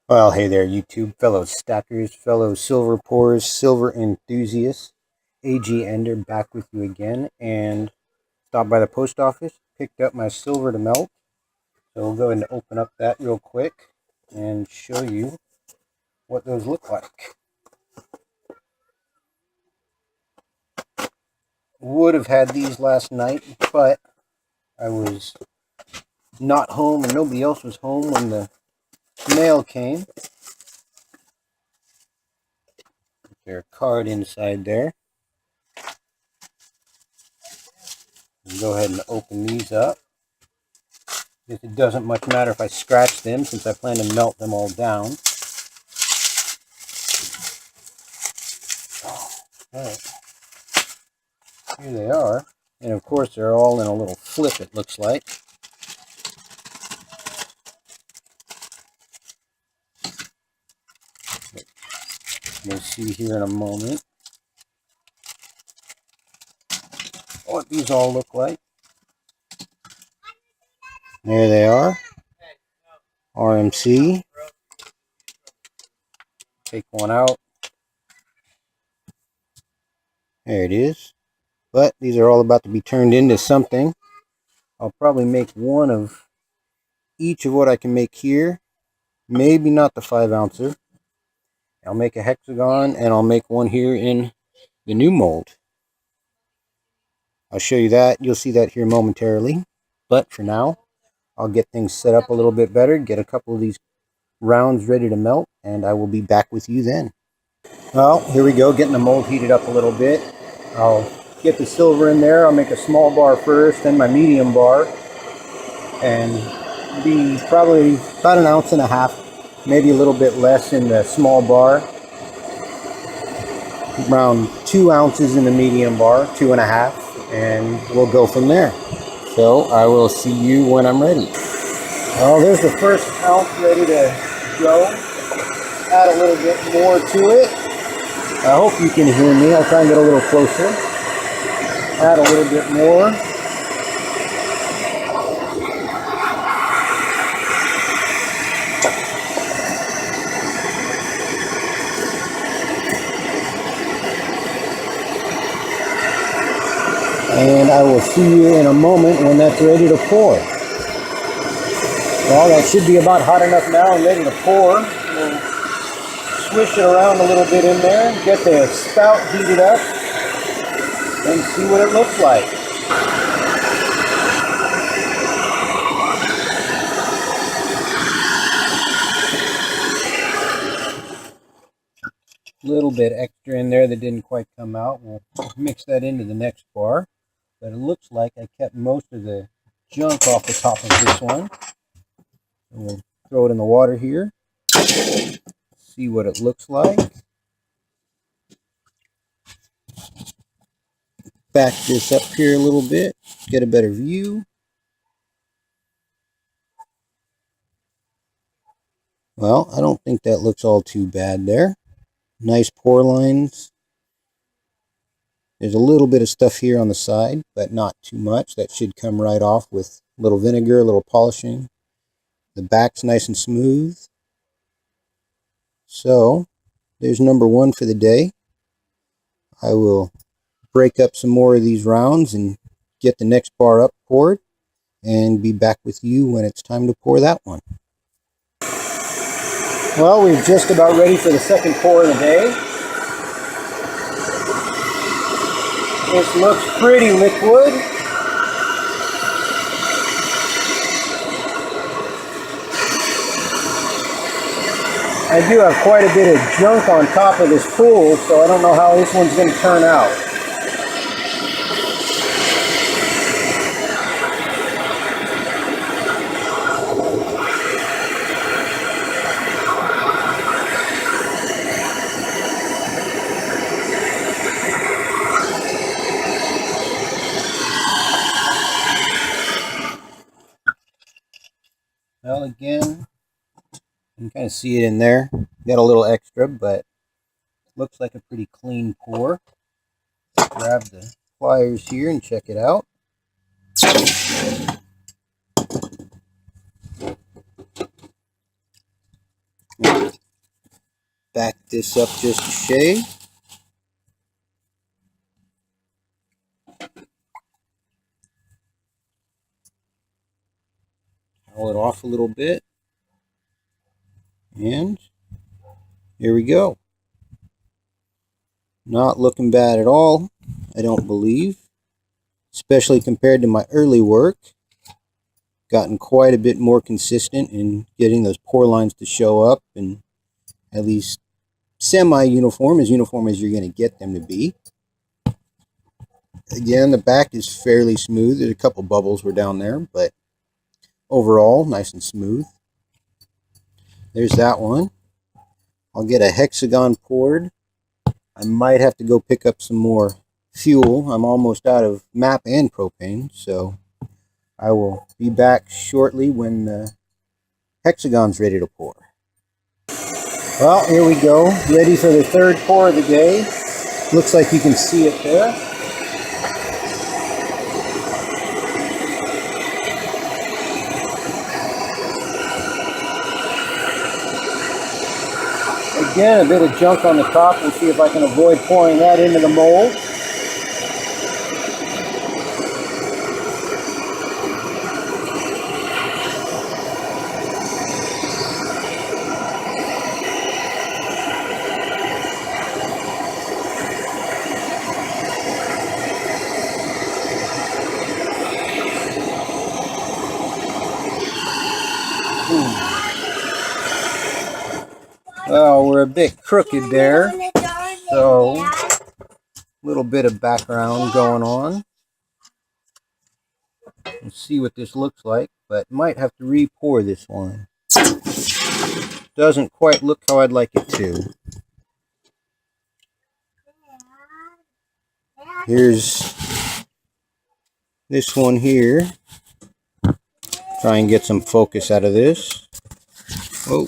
Well, hey there, YouTube, fellow stackers, fellow silver pourers, silver enthusiasts. AG Ender back with you again, and stopped by the post office, picked up my silver to melt. So we'll go ahead and open up that real quick and show you what those look like. Would have had these last night, but I was not home and nobody else was home when the mail came. There's a card inside there. We'll go ahead and open these up. It doesn't much matter if I scratch them since I plan to melt them all down. Alright, here they are. And of course they're all in a little flip, it looks like. We'll see here in a moment what these all look like. There they are. RMC. Take one out. There it is. But these are all about to be turned into something. I'll probably make one of each of what I can make here. Maybe not the 5-ouncer. I'll make a hexagon and I'll make one here in the new mold. I'll show you that. You'll see that here momentarily. But for now, I'll get things set up a little bit better, get a couple of these rounds ready to melt, and I will be back with you then. Well, here we go, getting the mold heated up a little bit. I'll get the silver in there. I'll make a small bar first, then my medium bar, and be probably about 1.5 ounces, maybe a little bit less in the small bar. Around 2 ounces in the medium bar, 2.5, and we'll go from there. So I will see you when I'm ready. Well, there's the first ounce ready to go. Add a little bit more to it. I hope you can hear me. I'll try and get a little closer. Add a little bit more. And I will see you in a moment when that's ready to pour. Well, that should be about hot enough now and ready to pour. We'll swish it around a little bit in there, get the spout heated up, and see what it looks like. A little bit extra in there that didn't quite come out. We'll mix that into the next bar. But it looks like I kept most of the junk off the top of this one. And we'll throw it in the water here. See what it looks like. Back this up here a little bit. Get a better view. Well, I don't think that looks all too bad there. Nice pour lines. There's a little bit of stuff here on the side, but not too much. That should come right off with a little vinegar, a little polishing. The back's nice and smooth. So, there's number one for the day. I will break up some more of these rounds and get the next bar up poured and be back with you when it's time to pour that one. Well, we're just about ready for the second pour of the day. This looks pretty liquid. I do have quite a bit of junk on top of this pool, so I don't know how this one's going to turn out. Well, again, you can kind of see it in there. Got a little extra, but looks like a pretty clean pour. Grab the pliers here and check it out. back this up just a shade. Towel it off a little bit. And here we go. Not looking bad at all, I don't believe. Especially compared to my early work. Gotten quite a bit more consistent in getting those pore lines to show up, and at least semi-uniform, as uniform as you're going to get them to be. Again, the back is fairly smooth. There's a couple bubbles were down there, but overall, nice and smooth. There's that one. I'll get a hexagon poured. I might have to go pick up some more fuel. I'm almost out of MAP and propane, so I will be back shortly when the hexagon's ready to pour. Well, here we go, ready for the third pour of the day. Looks like you can see it there. Again, a bit of junk on the top. We'll see if I can avoid pouring that into the mold. Well, we're a bit crooked there, so a little bit of background going on. Let's see what this looks like, but might have to re-pour this one. Doesn't quite look how I'd like it to. Here's this one here. Try and get some focus out of this. Oh.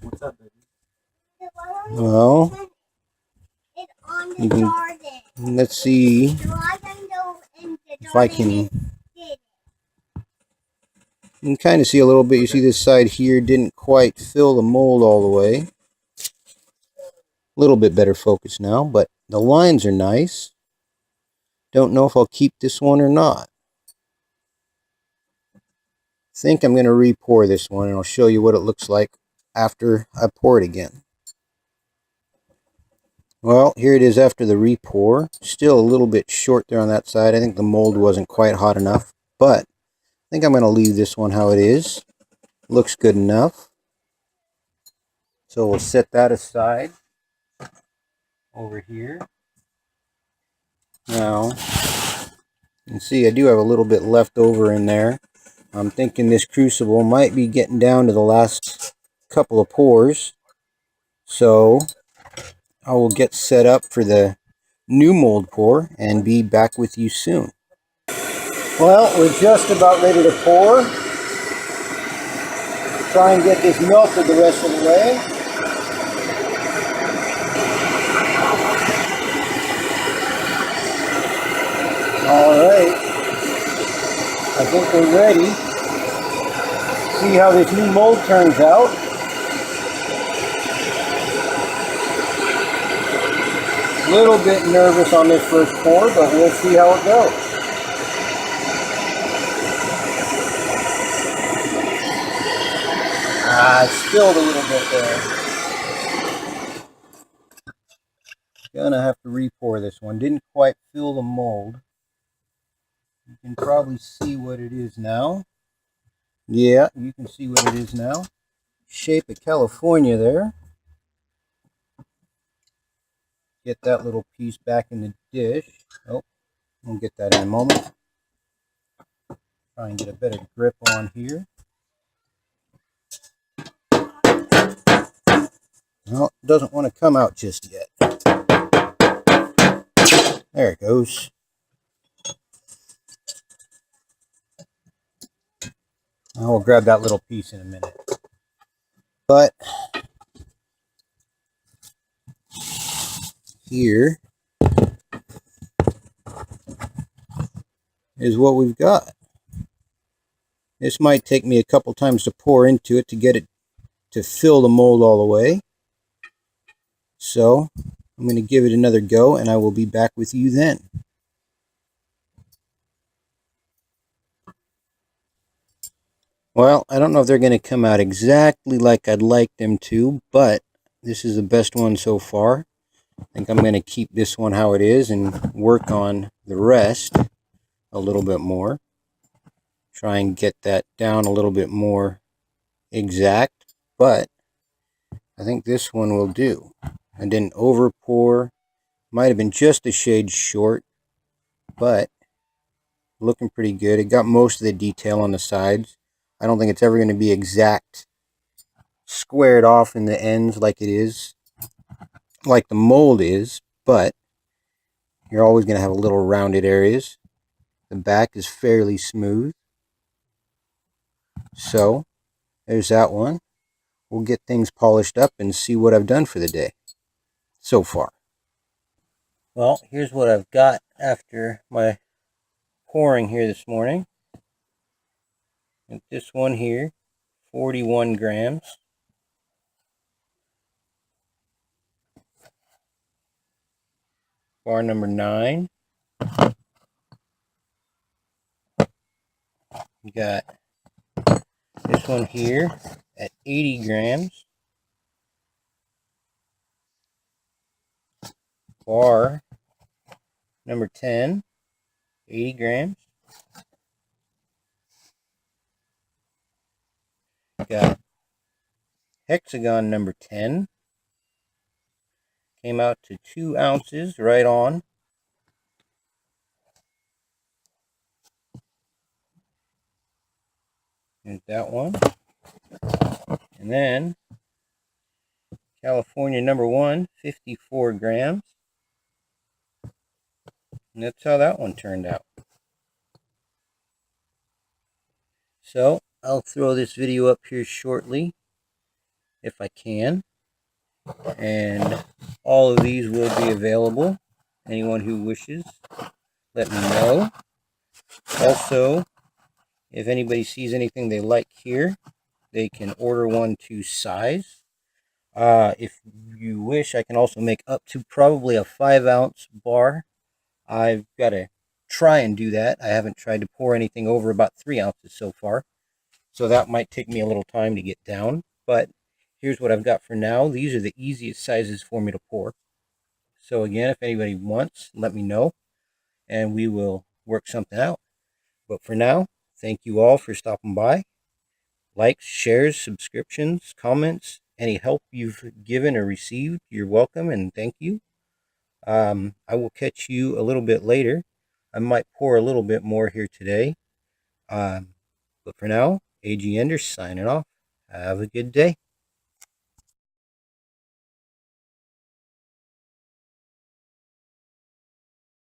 What's up, baby? Well, you can, let's see if I can. You can kind of see a little bit. You see this side here didn't quite fill the mold all the way. A little bit better focus now, but the lines are nice. Don't know if I'll keep this one or not. I think I'm going to re-pour this one, and I'll show you what it looks like after I pour it again. Well, here it is after the re-pour. Still a little bit short there on that side. I think the mold wasn't quite hot enough, but I think I'm going to leave this one how it is. Looks good enough. So we'll set that aside over here. Now, you can see I do have a little bit left over in there. I'm thinking this crucible might be getting down to the last couple of pours. So I will get set up for the new mold pour and be back with you soon. Well, we're just about ready to pour. Try and get this melted the rest of the way. Alright, I think we're ready. See how this new mold turns out. A little bit nervous on this first pour, but we'll see how it goes. It spilled a little bit there. Gonna have to re-pour this one. Didn't quite fill the mold. You can probably see what it is now. Yeah, you can see what it is now. Shape of California there. Get that little piece back in the dish. Oh, we'll get that in a moment. Try and get a better grip on here. Well, it doesn't want to come out just yet. There it goes. I will grab that little piece in a minute. But here is what we've got. This might take me a couple times to pour into it to get it to fill the mold all the way. So I'm going to give it another go, and I will be back with you then. Well, I don't know if they're going to come out exactly like I'd like them to, but this is the best one so far. I think I'm going to keep this one how it is and work on the rest a little bit more. Try and get that down a little bit more exact, but I think this one will do. I didn't over pour. Might have been just a shade short, but looking pretty good. It got most of the detail on the sides. I don't think it's ever going to be exact squared off in the ends like it is, like the mold is, but you're always going to have a little rounded areas. The back is fairly smooth. So there's that one. We'll get things polished up and see what I've done for the day so far. Well, here's what I've got after my pouring here this morning. And this one here, 41 grams. Bar number 9. You got this one here at 80 grams. Bar number 10, 80 grams. Got hexagon number 10. Came out to 2 ounces right on. There's that one. And then California number 1, 54 grams. And that's how that one turned out. So I'll throw this video up here shortly if I can. And all of these will be available. Anyone who wishes, let me know. Also, if anybody sees anything they like here, they can order one to size. If you wish, I can also make up to probably a 5-ounce bar. I've got to try and do that. I haven't tried to pour anything over about 3 ounces so far, so that might take me a little time to get down. But here's what I've got for now. These are the easiest sizes for me to pour. So again, if anybody wants, let me know, and we will work something out. But for now, thank you all for stopping by. Likes, shares, subscriptions, comments, any help you've given or received, you're welcome, and thank you. I will catch you a little bit later. I might pour a little bit more here today. But for now, A.G. Enders signing off. Have a good day.